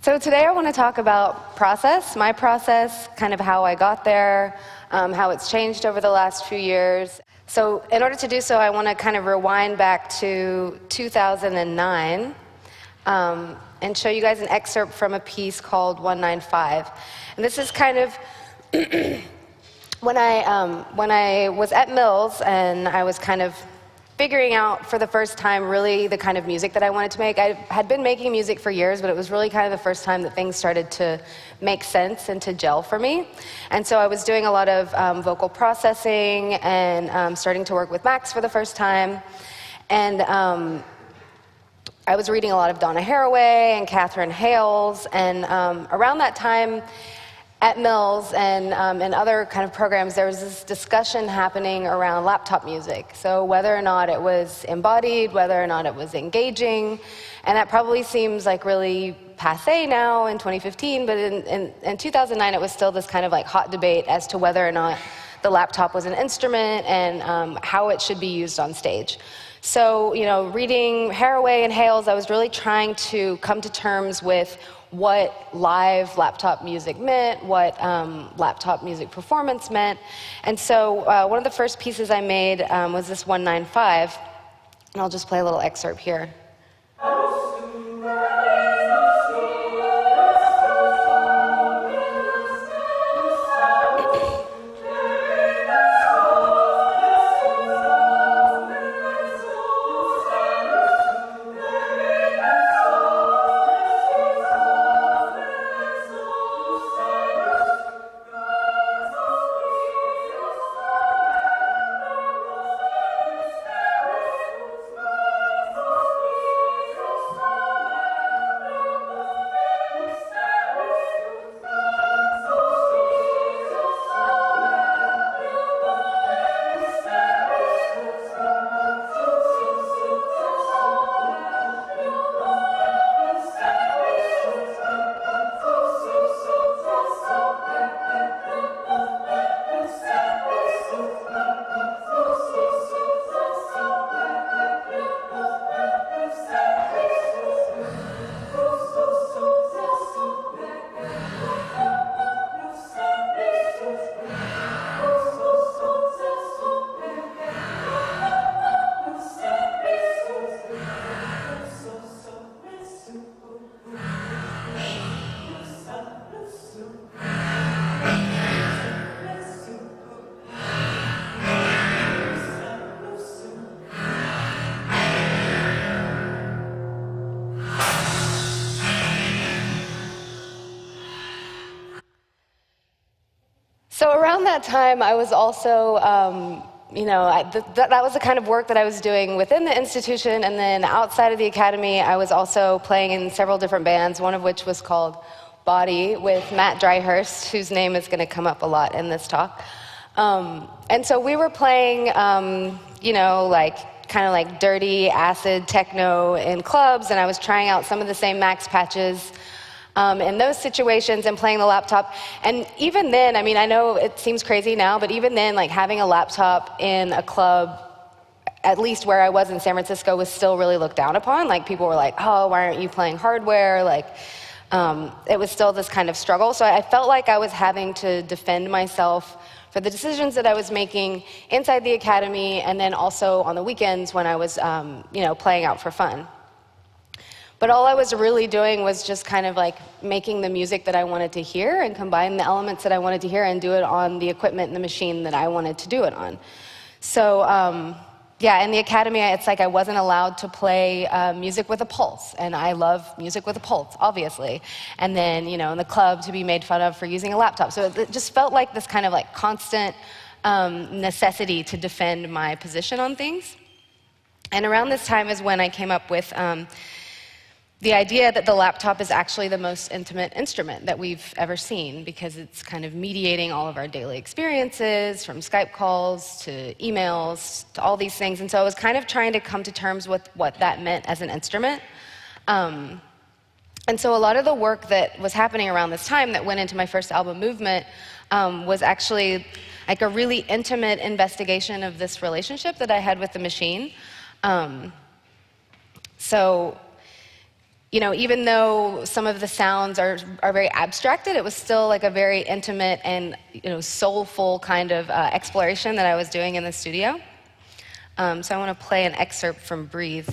So today I want to talk about process, my process, kind of how I got there, how it's changed over the last few years. So in order to do so, I want to kind of rewind back to 2009 and show you guys an excerpt from a piece called 195. And this is kind of when I was at Mills and I was kind of figuring out for the first time really the kind of music that I wanted to make. I had been making music for years, but it was really kind of the first time that things started to make sense and to gel for me. And so I was doing a lot of vocal processing and starting to work with Max for the first time. And I was reading a lot of Donna Haraway and Catherine Hales. And around that time, at Mills and in other kind of programs, there was this discussion happening around laptop music. So whether or not it was embodied, whether or not it was engaging, and that probably seems like really passé now in 2015, but in 2009 it was still this kind of like hot debate as to whether or not the laptop was an instrument and how it should be used on stage. So, you know, reading Haraway and Hales, I was really trying to come to terms with what live laptop music meant, what laptop music performance meant. And so one of the first pieces I made was this 195, and I'll just play a little excerpt here. So around that time, I was also, you know, that was the kind of work that I was doing within the institution, and then outside of the academy, I was also playing in several different bands, one of which was called Body with Mat Dryhurst, whose name is going to come up a lot in this talk. And so we were playing, you know, like kind of like dirty acid techno in clubs, and I was trying out some of the same Max patches in those situations and playing the laptop. And even then, I mean, I know it seems crazy now, but even then, like having a laptop in a club, at least where I was in San Francisco, was still really looked down upon. Like people were like, oh, why aren't you playing hardware? Like it was still this kind of struggle. So I felt like I was having to defend myself for the decisions that I was making inside the academy, and then also on the weekends when I was, you know, playing out for fun. But all I was really doing was just kind of like making the music that I wanted to hear and combine the elements that I wanted to hear and do it on the equipment and the machine that I wanted to do it on. So yeah, in the academy, it's like I wasn't allowed to play music with a pulse, and I love music with a pulse, obviously. And then, you know, in the club, to be made fun of for using a laptop. So it just felt like this kind of like constant necessity to defend my position on things. And around this time is when I came up with the idea that the laptop is actually the most intimate instrument that we've ever seen, because it's kind of mediating all of our daily experiences, from Skype calls to emails to all these things. And so I was kind of trying to come to terms with what that meant as an instrument. And so a lot of the work that was happening around this time that went into my first album, Movement, was actually like a really intimate investigation of this relationship that I had with the machine. So even though some of the sounds are very abstracted, it was still like a very intimate and soulful kind of exploration that I was doing in the studio. So I want to play an excerpt from Breathe.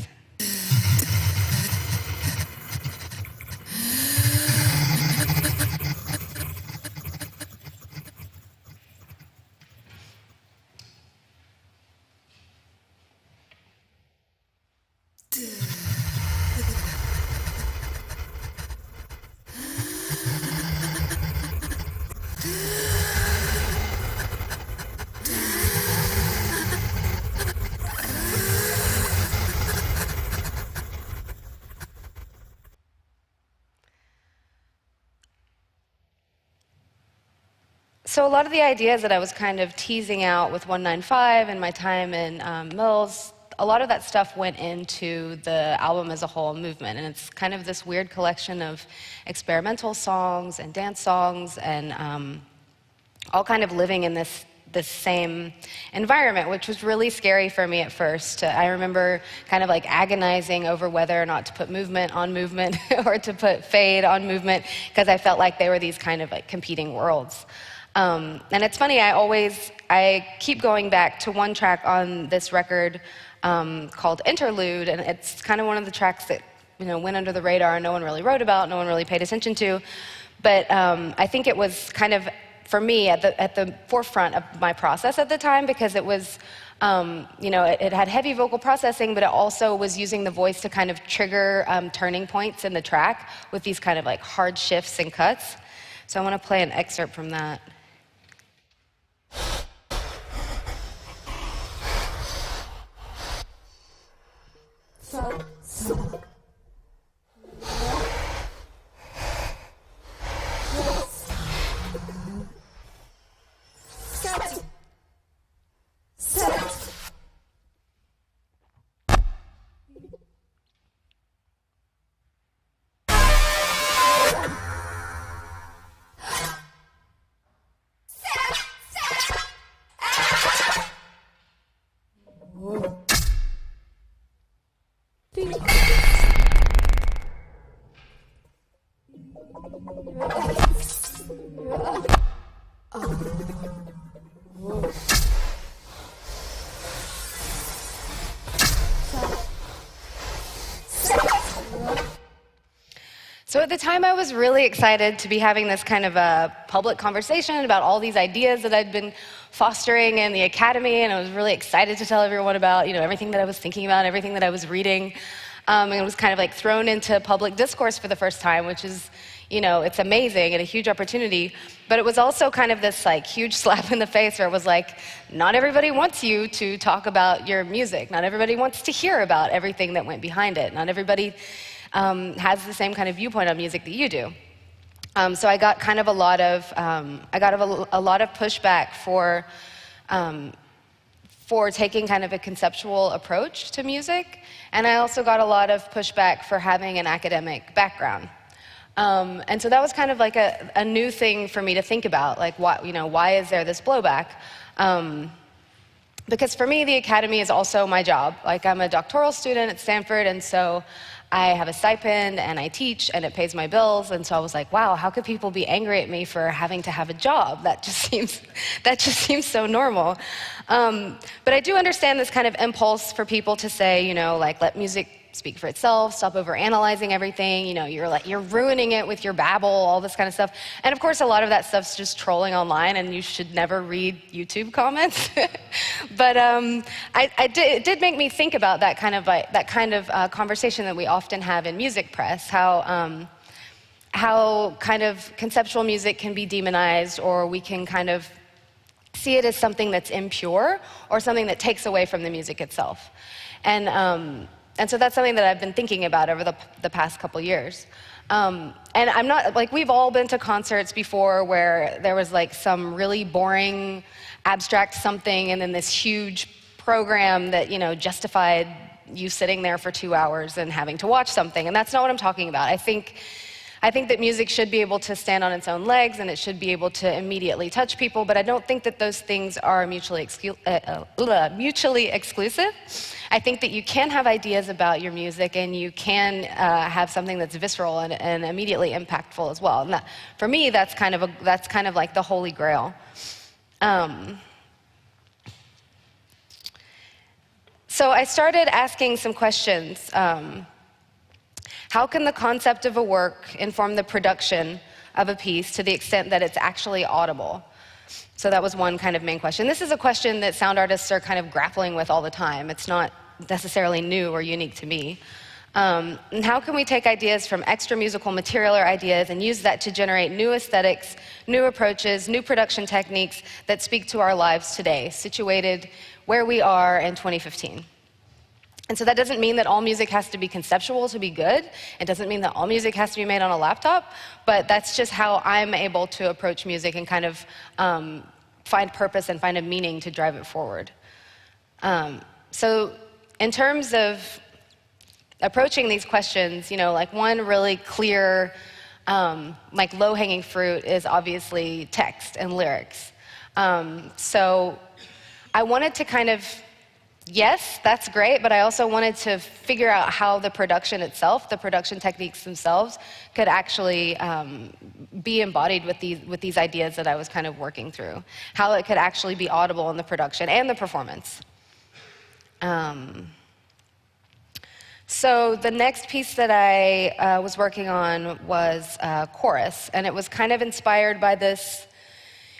So a lot of the ideas that I was kind of teasing out with 195 and my time in Mills, a lot of that stuff went into the album as a whole, Movement. And it's kind of this weird collection of experimental songs and dance songs and all kind of living in this same environment, which was really scary for me at first. I remember kind of like agonizing over whether or not to put Movement on Movement or to put Fade on Movement, because I felt like they were these kind of like competing worlds. And it's funny, I keep going back to one track on this record called Interlude, and it's kind of one of the tracks that went under the radar and no one really wrote about, no one really paid attention to. But I think it was kind of, for me, at the forefront of my process at the time, because it was, it had heavy vocal processing, but it also was using the voice to kind of trigger turning points in the track with these kind of like hard shifts and cuts. So I want to play an excerpt from that. So at the time, I was really excited to be having this kind of a public conversation about all these ideas that I'd been fostering in the academy, and I was really excited to tell everyone about everything that I was thinking about, everything that I was reading, and it was kind of like thrown into public discourse for the first time, which is, it's amazing and a huge opportunity. But it was also kind of this like huge slap in the face where it was like, not everybody wants you to talk about your music. Not everybody wants to hear about everything that went behind it. Not everybody has the same kind of viewpoint on music that you do. So I got kind of a lot of pushback for taking kind of a conceptual approach to music, and I also got a lot of pushback for having an academic background. And so that was kind of like a new thing for me to think about, like why is there this blowback? Because for me, the academy is also my job. Like, I'm a doctoral student at Stanford, and so I have a stipend and I teach and it pays my bills. And so I was like, wow, how could people be angry at me for having to have a job? That just seems so normal. But I do understand this kind of impulse for people to say, like, let music speak for itself, stop over-analyzing everything, you're ruining it with your babble, all this kind of stuff. And of course, a lot of that stuff's just trolling online, and you should never read YouTube comments. But it did make me think about that kind of conversation that we often have in music press, how kind of conceptual music can be demonized, or we can kind of see it as something that's impure, or something that takes away from the music itself. And so that's something that I've been thinking about over the past couple years. And I'm not, like, we've all been to concerts before where there was like some really boring, abstract something, and then this huge program that, justified you sitting there for 2 hours and having to watch something. And that's not what I'm talking about. I think I think that music should be able to stand on its own legs, and it should be able to immediately touch people, but I don't think that those things are mutually exclusive. I think that you can have ideas about your music, and you can have something that's visceral and immediately impactful as well. And that, for me, that's kind of like the holy grail. So I started asking some questions. How can the concept of a work inform the production of a piece to the extent that it's actually audible? So that was one kind of main question. This is a question that sound artists are kind of grappling with all the time. It's not necessarily new or unique to me. And how can we take ideas from extra musical material or ideas and use that to generate new aesthetics, new approaches, new production techniques that speak to our lives today, situated where we are in 2015? And so that doesn't mean that all music has to be conceptual to be good. It doesn't mean that all music has to be made on a laptop, but that's just how I'm able to approach music and kind of find purpose and find a meaning to drive it forward. So in terms of approaching these questions, like one really clear, like low-hanging fruit is obviously text and lyrics. So I wanted to kind of, yes, that's great, but I also wanted to figure out how the production itself, the production techniques themselves, could actually be embodied with these ideas that I was kind of working through. How it could actually be audible in the production and the performance. So the next piece that I was working on was chorus, and it was kind of inspired by this.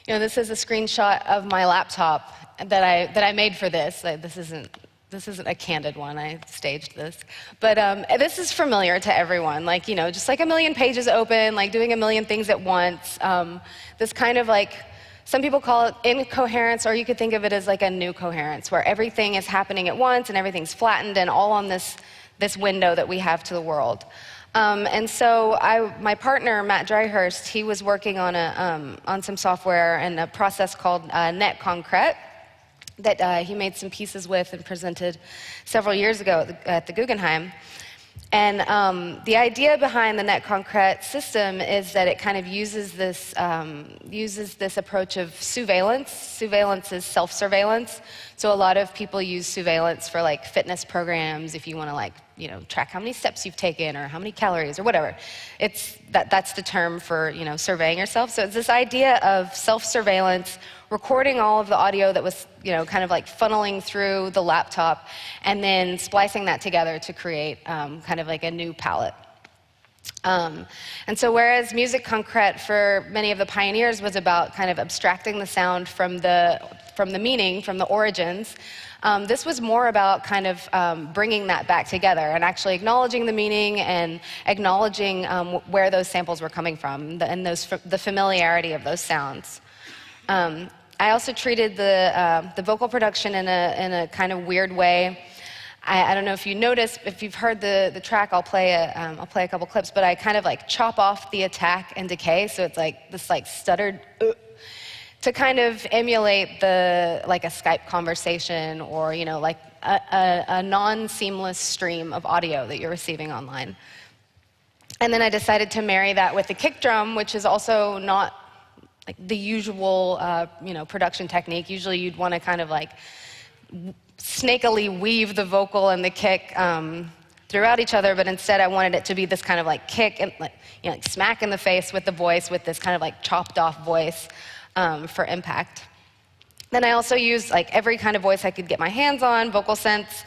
This is a screenshot of my laptop that I made for this. This isn't a candid one. I staged this, but this is familiar to everyone. Like just like a million pages open, like doing a million things at once. This kind of like, some people call it incoherence, or you could think of it as like a new coherence, where everything is happening at once and everything's flattened and all on this window that we have to the world. And so my partner, Mat Dryhurst, he was working on some software and a process called Net Concrete that he made some pieces with and presented several years ago at the Guggenheim. And the idea behind the Net Concrete system is that it kind of uses this approach of surveillance. Surveillance is self-surveillance. So a lot of people use surveillance for like fitness programs, if you want to track how many steps you've taken or how many calories or whatever. That's the term for surveying yourself. So it's this idea of self-surveillance, recording all of the audio that was kind of like funneling through the laptop, and then splicing that together to create kind of like a new palette. And so whereas music concrete for many of the pioneers was about kind of abstracting the sound from the meaning, from the origins, this was more about kind of bringing that back together and actually acknowledging the meaning and acknowledging where those samples were coming from and the familiarity of those sounds. I also treated the vocal production in a kind of weird way. I don't know if you noticed, if you've heard the track, I'll play a couple clips, but I kind of like chop off the attack and decay, so it's like this like stuttered to kind of emulate like a Skype conversation or like a non-seamless stream of audio that you're receiving online. And then I decided to marry that with the kick drum, which is also not like the usual production technique. Usually you'd want to kind of like snakily weave the vocal and the kick throughout each other, but instead I wanted it to be this kind of like kick and like smack in the face with the voice, with this kind of like chopped off voice for impact. Then I also used like every kind of voice I could get my hands on, vocal synths,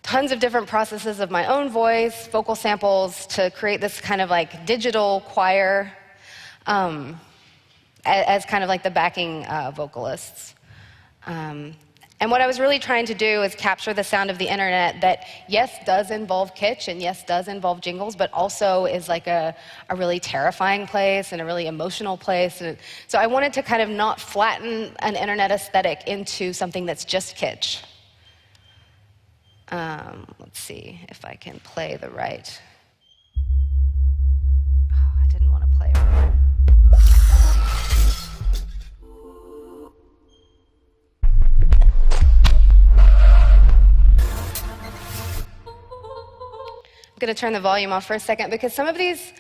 tons of different processes of my own voice, vocal samples to create this kind of like digital choir as kind of like the backing vocalists. And what I was really trying to do is capture the sound of the internet that, yes, does involve kitsch, and yes, does involve jingles, but also is like a really terrifying place and a really emotional place. And so I wanted to kind of not flatten an internet aesthetic into something that's just kitsch. Let's see if I can play the right. Oh, I didn't want to play it right. I'm going to turn the volume off for a second because some of these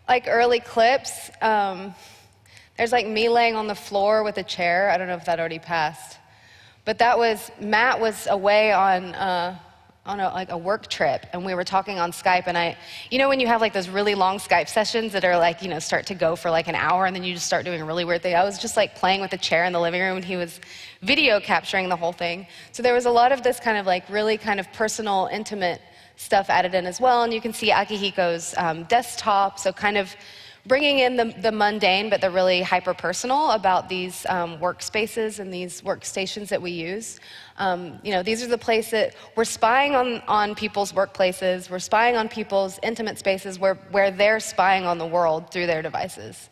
like early clips, there's like me laying on the floor with a chair. I don't know if that already passed. But that was, Matt was away on a work trip, and we were talking on Skype, and you know when you have like those really long Skype sessions that are like, start to go for like an hour, and then you just start doing a really weird thing. I was just like playing with a chair in the living room, and he was video capturing the whole thing. So there was a lot of this kind of like really kind of personal, intimate stuff added in as well, and you can see Akihiko's desktop, so kind of bringing in the mundane, but the really hyper-personal about these workspaces and these workstations that we use. These are the places that we're spying on people's workplaces, we're spying on people's intimate spaces where they're spying on the world through their devices.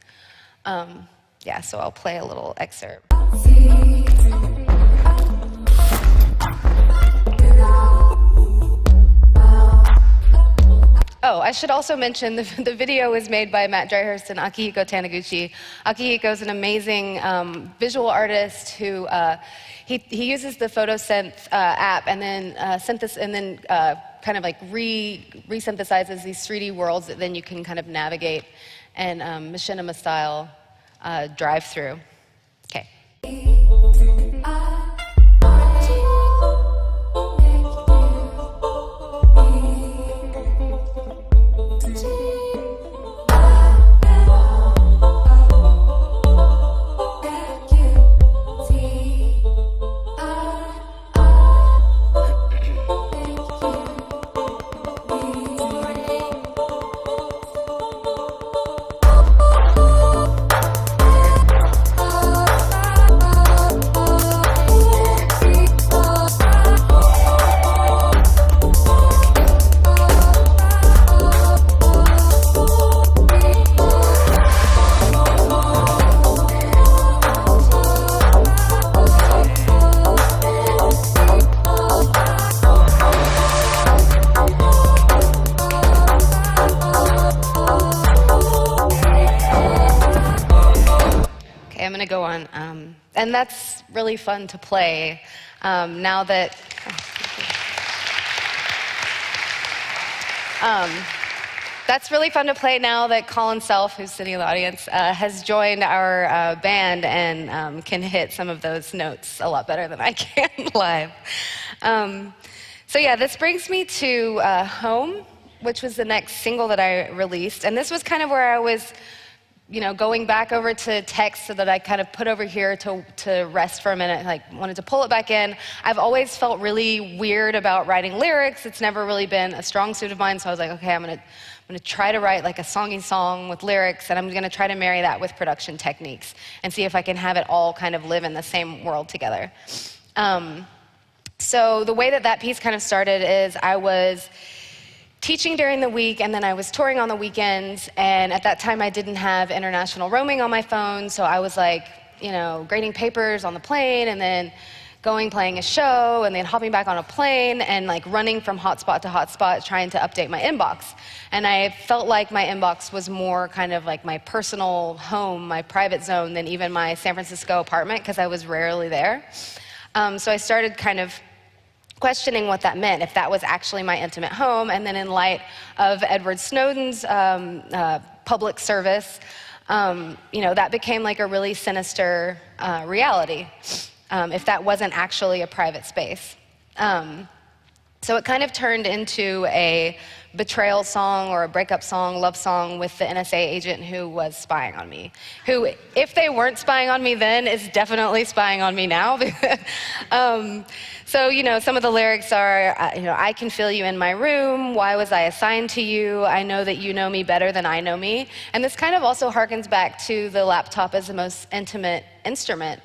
Yeah, so I'll play a little excerpt. Oh, I should also mention the video was made by Mat Dryhurst and Akihiko Taniguchi. Akihiko's an amazing visual artist who he uses the PhotoSynth app and then kind of like re-synthesizes these 3D worlds that then you can kind of navigate and machinima style drive through. Okay. And that's really fun to play now that... That's really fun to play now that Colin Self, who's sitting in the audience, has joined our band and can hit some of those notes a lot better than I can live. So yeah, this brings me to Home, which was the next single that I released. And this was kind of where I was going back over to text so that I kind of put over here to rest for a minute, like wanted to pull it back in. I've always felt really weird about writing lyrics. It's never really been a strong suit of mine, so I was like, okay, I'm gonna try to write like a songy song with lyrics, and I'm gonna try to marry that with production techniques and see if I can have it all kind of live in the same world together. So the way that piece kind of started is I was teaching during the week, and then I was touring on the weekends, and at that time I didn't have international roaming on my phone, so I was like, grading papers on the plane, and then playing a show, and then hopping back on a plane, and like running from hotspot to hotspot trying to update my inbox. And I felt like my inbox was more kind of like my personal home, my private zone, than even my San Francisco apartment, because I was rarely there. So I started kind of questioning what that meant, if that was actually my intimate home. And then in light of Edward Snowden's public service, that became like a really sinister reality, if that wasn't actually a private space. So it kind of turned into a betrayal song or a breakup song, love song with the NSA agent who was spying on me, who, if they weren't spying on me then, is definitely spying on me now. So, some of the lyrics are, I can feel you in my room, why was I assigned to you, I know that you know me better than I know me. And this kind of also harkens back to the laptop as the most intimate instrument.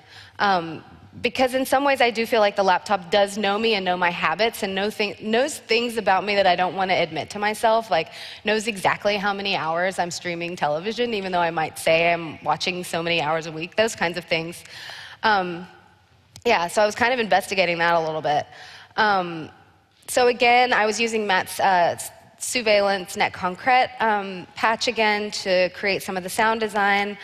Because in some ways I do feel like the laptop does know me and know my habits and knows things about me that I don't want to admit to myself, like knows exactly how many hours I'm streaming television, even though I might say I'm watching so many hours a week, those kinds of things. So I was kind of investigating that a little bit. So again, I was using Matt's Surveillance Net Concrete patch again to create some of the sound design.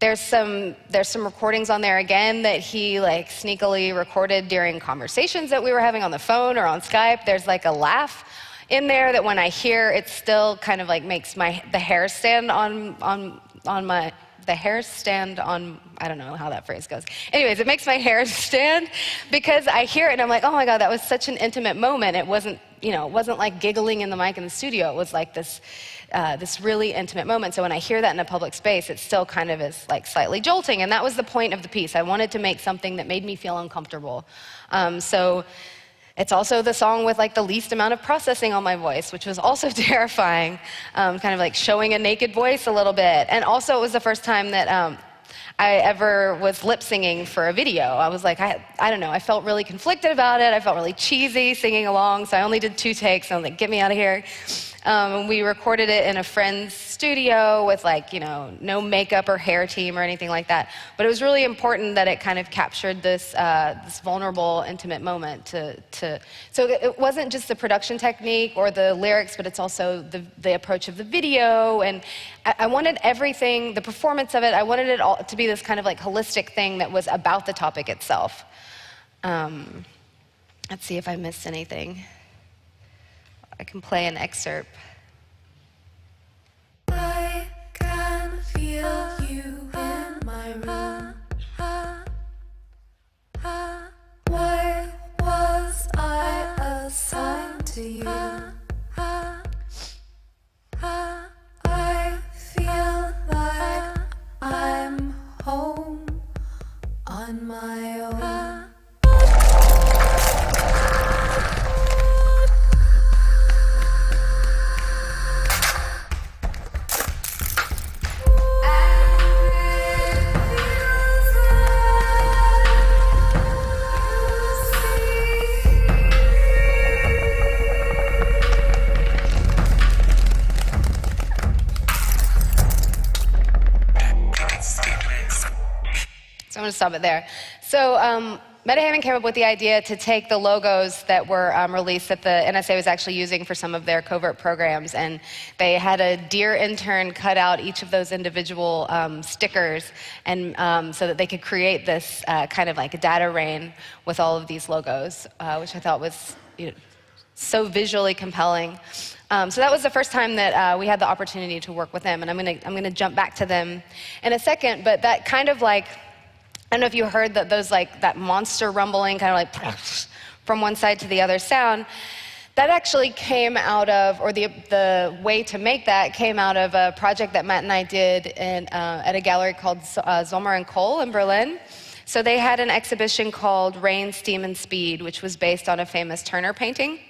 There's some recordings on there again that he like sneakily recorded during conversations that we were having on the phone or on Skype. There's like a laugh in there that when I hear, it still kind of like makes the hair stand on my, the hair stand on, I don't know how that phrase goes. Anyways, it makes my hair stand because I hear it and I'm like, oh my God, that was such an intimate moment. It wasn't, it wasn't like giggling in the mic in the studio. It was like this really intimate moment. So when I hear that in a public space, it still kind of is like slightly jolting. And that was the point of the piece. I wanted to make something that made me feel uncomfortable. So it's also the song with like the least amount of processing on my voice, which was also terrifying, kind of like showing a naked voice a little bit. And also it was the first time that I ever was lip singing for a video. I was like, I don't know, I felt really conflicted about it. I felt really cheesy singing along, so I only did 2 takes. I was like, get me out of here. We recorded it in a friend's studio with like, no makeup or hair team or anything like that. But it was really important that it kind of captured this, this vulnerable, intimate moment so it wasn't just the production technique or the lyrics, but it's also the approach of the video. And I wanted everything, the performance of it, I wanted it all to be this kind of like holistic thing that was about the topic itself. Let's see if I missed anything. I can play an excerpt. I can feel you in my room. Why was I assigned to you? I feel like I'm home on my own. So I'm going to stop it there. So Metahaven came up with the idea to take the logos that were released that the NSA was actually using for some of their covert programs, and they had a dear intern cut out each of those individual stickers, and so that they could create this kind of like a data rain with all of these logos, which I thought was so visually compelling. So that was the first time that we had the opportunity to work with them, and I'm gonna jump back to them in a second. But that kind of like, I don't know if you heard that monster rumbling, kind of like from one side to the other sound. That actually came out of, or the way to make that came out of a project that Matt and I did at a gallery called Sommer and Kohl in Berlin. So they had an exhibition called Rain, Steam, and Speed, which was based on a famous Turner painting.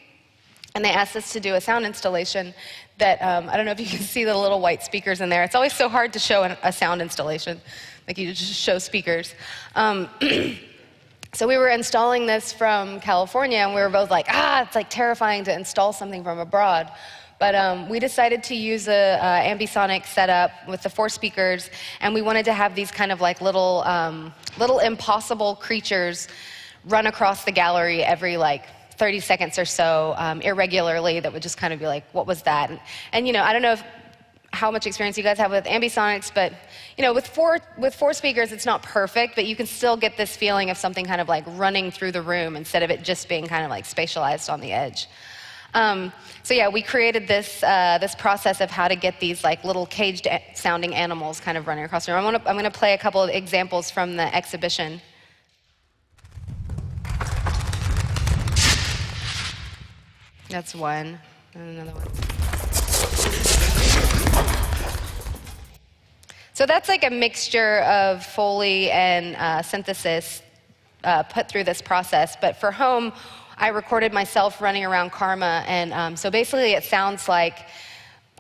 And they asked us to do a sound installation that, I don't know if you can see the little white speakers in there. It's always so hard to show a sound installation. Like you just show speakers. So we were installing this from California, and we were both like, it's like terrifying to install something from abroad. But we decided to use a ambisonic setup with the 4 speakers, and we wanted to have these kind of like little impossible creatures run across the gallery every like 30 seconds or so, irregularly, that would just kind of be like, what was that? And I don't know how much experience you guys have with ambisonics, but with four speakers, it's not perfect, but you can still get this feeling of something kind of like running through the room instead of it just being kind of like spatialized on the edge. So yeah, we created this process of how to get these like little caged sounding animals kind of running across the room. I'm gonna play a couple of examples from the exhibition. That's one, and another one. So that's like a mixture of Foley and synthesis put through this process. But for home, I recorded myself running around Karma, and so basically it sounds like,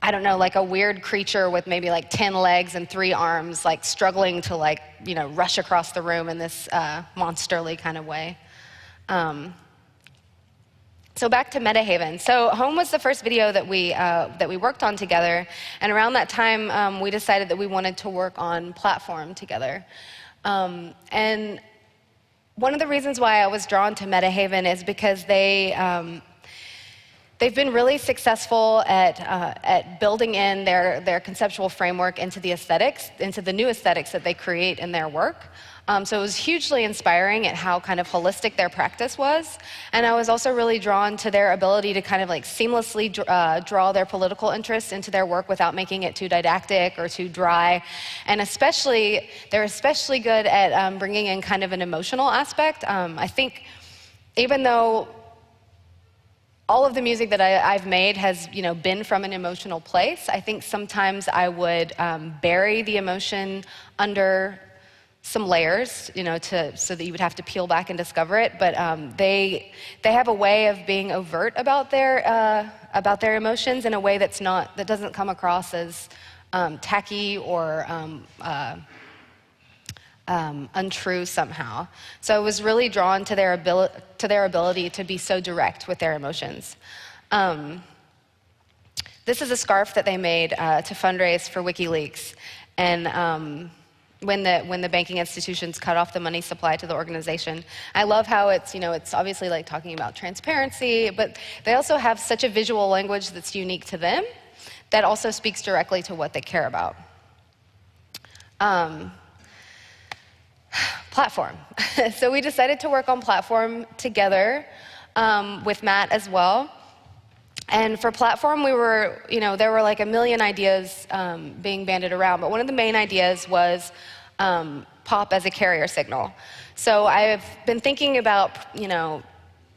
I don't know, like a weird creature with maybe like 10 legs and 3 arms, like struggling to like, rush across the room in this monsterly kind of way. So back to Metahaven. So Home was the first video that we worked on together, and around that time we decided that we wanted to work on platform together. And one of the reasons why I was drawn to Metahaven is because they they've been really successful at building in their conceptual framework into the aesthetics, into the new aesthetics that they create in their work. So it was hugely inspiring at how kind of holistic their practice was. And I was also really drawn to their ability to kind of like seamlessly draw their political interests into their work without making it too didactic or too dry. And they're especially good at bringing in kind of an emotional aspect. I think even though all of the music that I've made has, been from an emotional place, I think sometimes I would bury the emotion under some layers, so that you would have to peel back and discover it. But they have a way of being overt about their emotions in a way that doesn't come across as tacky or untrue somehow. So I was really drawn to their ability to be so direct with their emotions. This is a scarf that they made to fundraise for WikiLeaks, and when the banking institutions cut off the money supply to the organization. I love how it's obviously like talking about transparency, but they also have such a visual language that's unique to them that also speaks directly to what they care about. Platform. So we decided to work on Platform together with Matt as well. And for Platform, there were like a million ideas being bandied around, but one of the main ideas was pop as a carrier signal. So I've been thinking about,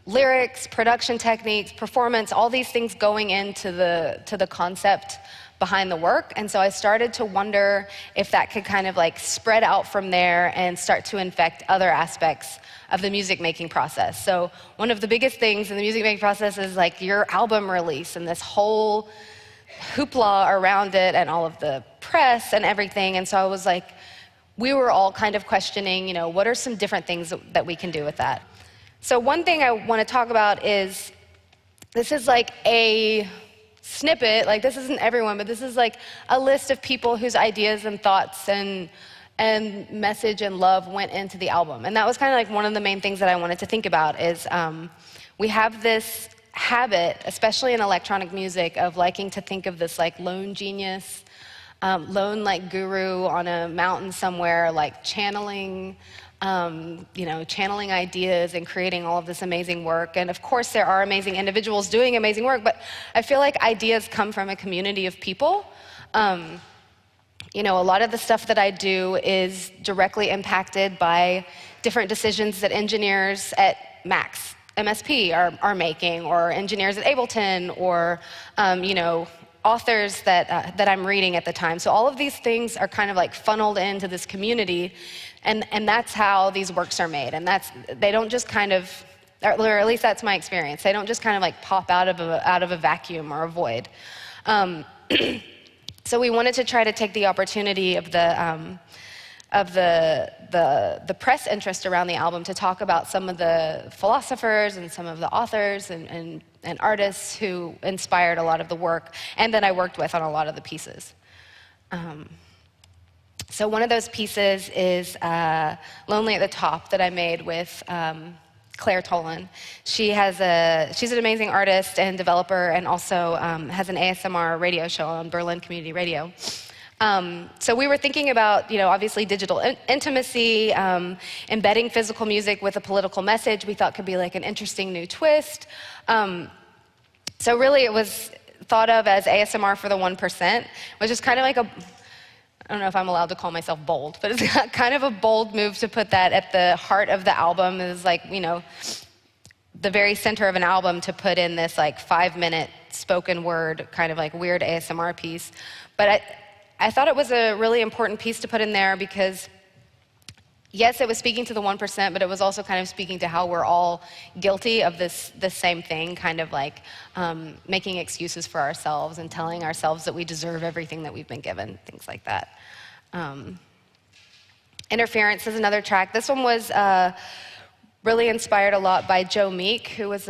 lyrics, production techniques, performance, all these things going into the concept behind the work. And so I started to wonder if that could kind of like spread out from there and start to infect other aspects of the music making process. So one of the biggest things in the music making process is like your album release and this whole hoopla around it and all of the press and everything. And so I was like, we were all kind of questioning, what are some different things that we can do with that? So one thing I want to talk about is, this is like a snippet, like this isn't everyone, but this is like a list of people whose ideas and thoughts and message and love went into the album. And that was kind of like one of the main things that I wanted to think about is we have this habit, especially in electronic music, of liking to think of this like lone genius, lone like guru on a mountain somewhere, like channeling ideas and creating all of this amazing work. And of course there are amazing individuals doing amazing work, but I feel like ideas come from a community of people. A lot of the stuff that I do is directly impacted by different decisions that engineers at Max MSP are making, or engineers at Ableton, or authors that I'm reading at the time. So all of these things are kind of like funneled into this community, and that's how these works are made. And they don't just kind of, or at least that's my experience, they don't just kind of like pop out of a vacuum or a void. So we wanted to try to take the opportunity of the press interest around the album to talk about some of the philosophers and some of the authors and artists who inspired a lot of the work, and that I worked with on a lot of the pieces. So one of those pieces is Lonely at the Top that I made with Claire Tolan. She's an amazing artist and developer, and also has an ASMR radio show on Berlin Community Radio. So we were thinking about, obviously digital intimacy, embedding physical music with a political message we thought could be like an interesting new twist. So really it was thought of as ASMR for the 1%, which is kind of like I don't know if I'm allowed to call myself bold, but it's kind of a bold move to put that at the heart of the album. Is like, the very center of an album, to put in this like 5-minute spoken word kind of like weird ASMR piece. But I thought it was a really important piece to put in there because, yes, it was speaking to the 1%, but it was also kind of speaking to how we're all guilty of this same thing, kind of like making excuses for ourselves and telling ourselves that we deserve everything that we've been given, things like that. Interference is another track. This one was really inspired a lot by Joe Meek, who was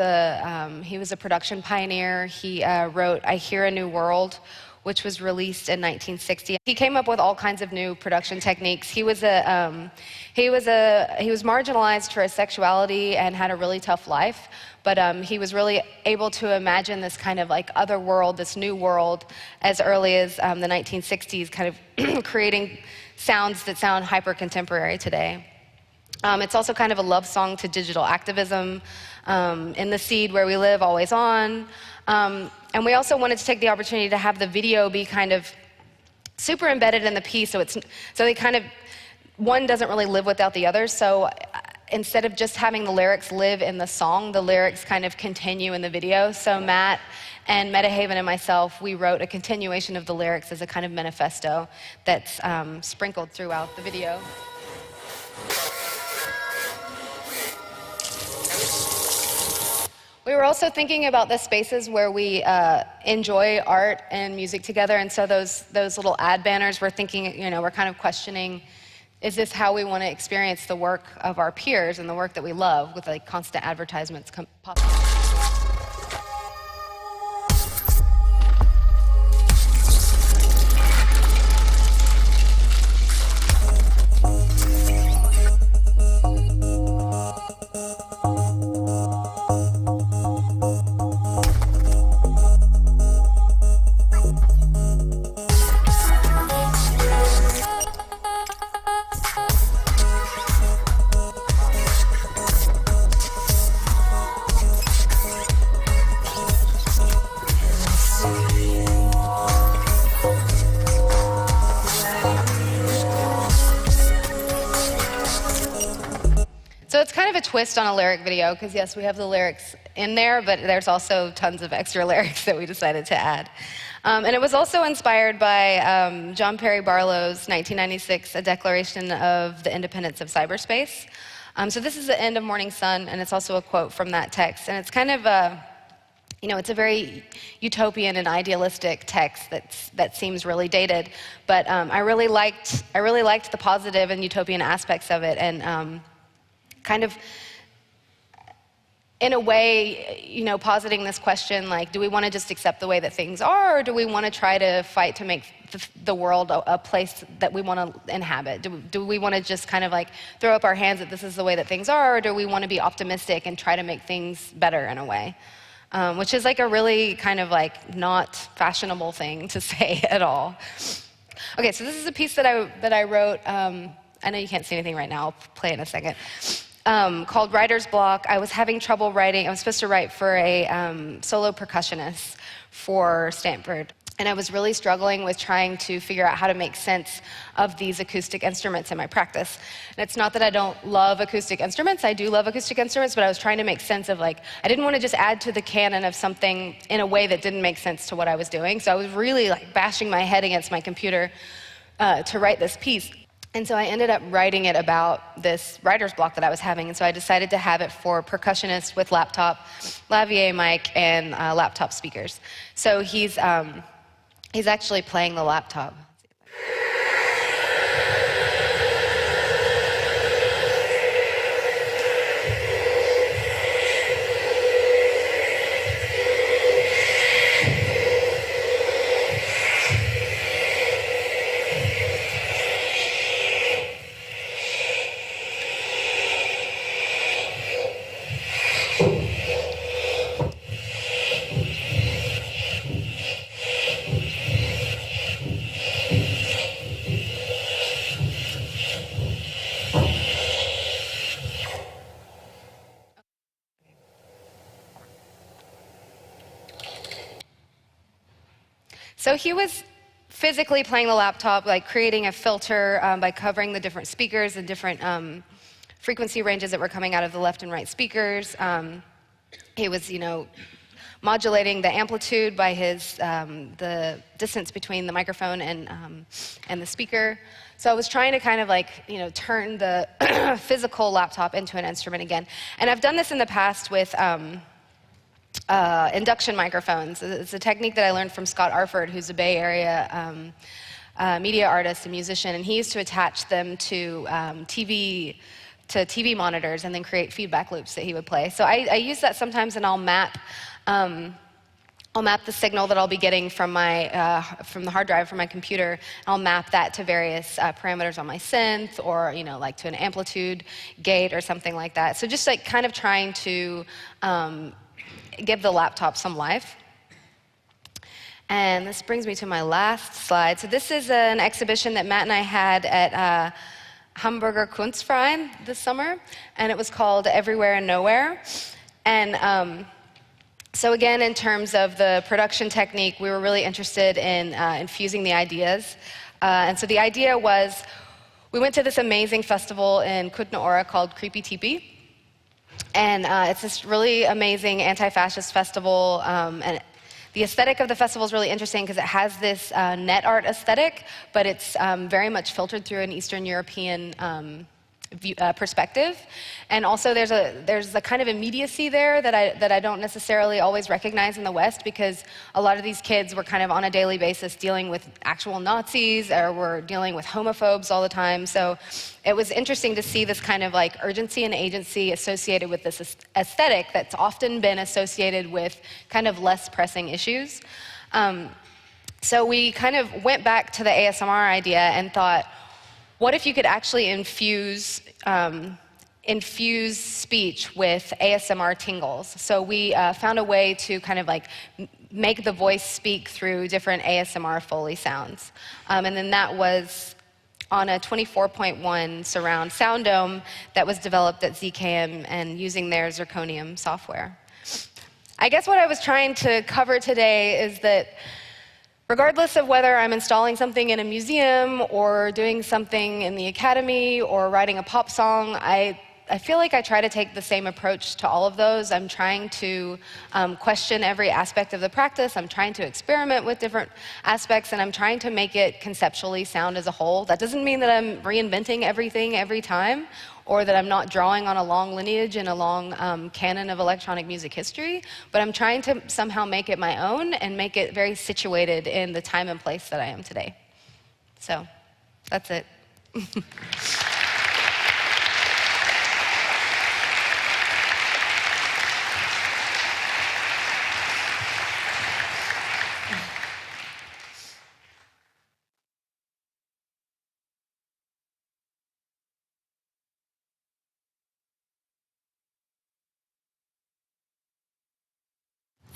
he was a production pioneer. He wrote I Hear a New World, which was released in 1960. He came up with all kinds of new production techniques. He was marginalized for his sexuality and had a really tough life, but he was really able to imagine this kind of like other world, this new world, as early as the 1960s, kind of creating sounds that sound hyper-contemporary today. It's also kind of a love song to digital activism, In the Seed, Where We Live, Always On. And we also wanted to take the opportunity to have the video be kind of super embedded in the piece, so they kind of, one doesn't really live without the other. So instead of just having the lyrics live in the song, the lyrics kind of continue in the video. So Matt and Metahaven and myself, we wrote a continuation of the lyrics as a kind of manifesto that's sprinkled throughout the video. We were also thinking about the spaces where we enjoy art and music together, and so those little ad banners, we're thinking, we're kind of questioning, is this how we want to experience the work of our peers and the work that we love, with like constant advertisements popping up? So it's kind of a twist on a lyric video, because yes, we have the lyrics in there, but there's also tons of extra lyrics that we decided to add. And it was also inspired by John Perry Barlow's 1996 A Declaration of the Independence of Cyberspace. So this is the end of Morning Sun, and it's also a quote from that text. And it's kind of it's a very utopian and idealistic text that seems really dated. But I really liked the positive and utopian aspects of it, and kind of, in a way, positing this question, like, do we want to just accept the way that things are, or do we want to try to fight to make the world a place that we want to inhabit? Do we want to just kind of like throw up our hands that this is the way that things are, or do we want to be optimistic and try to make things better in a way? Which is like a really kind of like not fashionable thing to say at all. Okay, so this is a piece that I wrote. I know you can't see anything right now. I'll play it in a second. Called Writer's Block. I was having trouble writing. I was supposed to write for a solo percussionist for Stanford. And I was really struggling with trying to figure out how to make sense of these acoustic instruments in my practice. And it's not that I don't love acoustic instruments. I do love acoustic instruments, but I was trying to make sense of, like, I didn't want to just add to the canon of something in a way that didn't make sense to what I was doing. So I was really like bashing my head against my computer to write this piece. And so I ended up writing it about this writer's block that I was having. And so I decided to have it for percussionists with laptop, lavalier mic, and laptop speakers. So he's actually playing the laptop. So he was physically playing the laptop, like creating a filter by covering the different speakers and different frequency ranges that were coming out of the left and right speakers. He was, modulating the amplitude by the distance between the microphone and the speaker. So I was trying to kind of like, turn the physical laptop into an instrument again. And I've done this in the past with induction microphones. It's a technique that I learned from Scott Arford, who's a Bay Area media artist and musician, and he used to attach them to TV monitors and then create feedback loops that he would play. So I use that sometimes, and I'll map I'll map the signal that I'll be getting from the hard drive from my computer, and I'll map that to various parameters on my synth, or like to an amplitude gate or something like that. So just like kind of trying to give the laptop some life. And this brings me to my last slide. So this is an exhibition that Matt and I had at Hamburger Kunstverein this summer, and it was called Everywhere and Nowhere. And so again, in terms of the production technique, we were really interested in infusing the ideas. And so the idea was, we went to this amazing festival in Kutna Ora called Creepy Teepee. And it's this really amazing anti-fascist festival. And the aesthetic of the festival is really interesting because it has this net art aesthetic, but it's very much filtered through an Eastern European perspective. And also there's a kind of immediacy there that I don't necessarily always recognize in the West, because a lot of these kids were kind of on a daily basis dealing with actual Nazis, or were dealing with homophobes all the time. So it was interesting to see this kind of like urgency and agency associated with this aesthetic that's often been associated with kind of less pressing issues. So we kind of went back to the ASMR idea and thought, what if you could actually infuse speech with ASMR tingles? So we found a way to kind of like make the voice speak through different ASMR Foley sounds. And then that was on a 24.1 surround sound dome that was developed at ZKM and using their zirconium software. I guess what I was trying to cover today is that regardless of whether I'm installing something in a museum or doing something in the academy or writing a pop song, I feel like I try to take the same approach to all of those. I'm trying to question every aspect of the practice. I'm trying to experiment with different aspects, and I'm trying to make it conceptually sound as a whole. That doesn't mean that I'm reinventing everything every time, or that I'm not drawing on a long lineage and a long canon of electronic music history, but I'm trying to somehow make it my own and make it very situated in the time and place that I am today. So, that's it.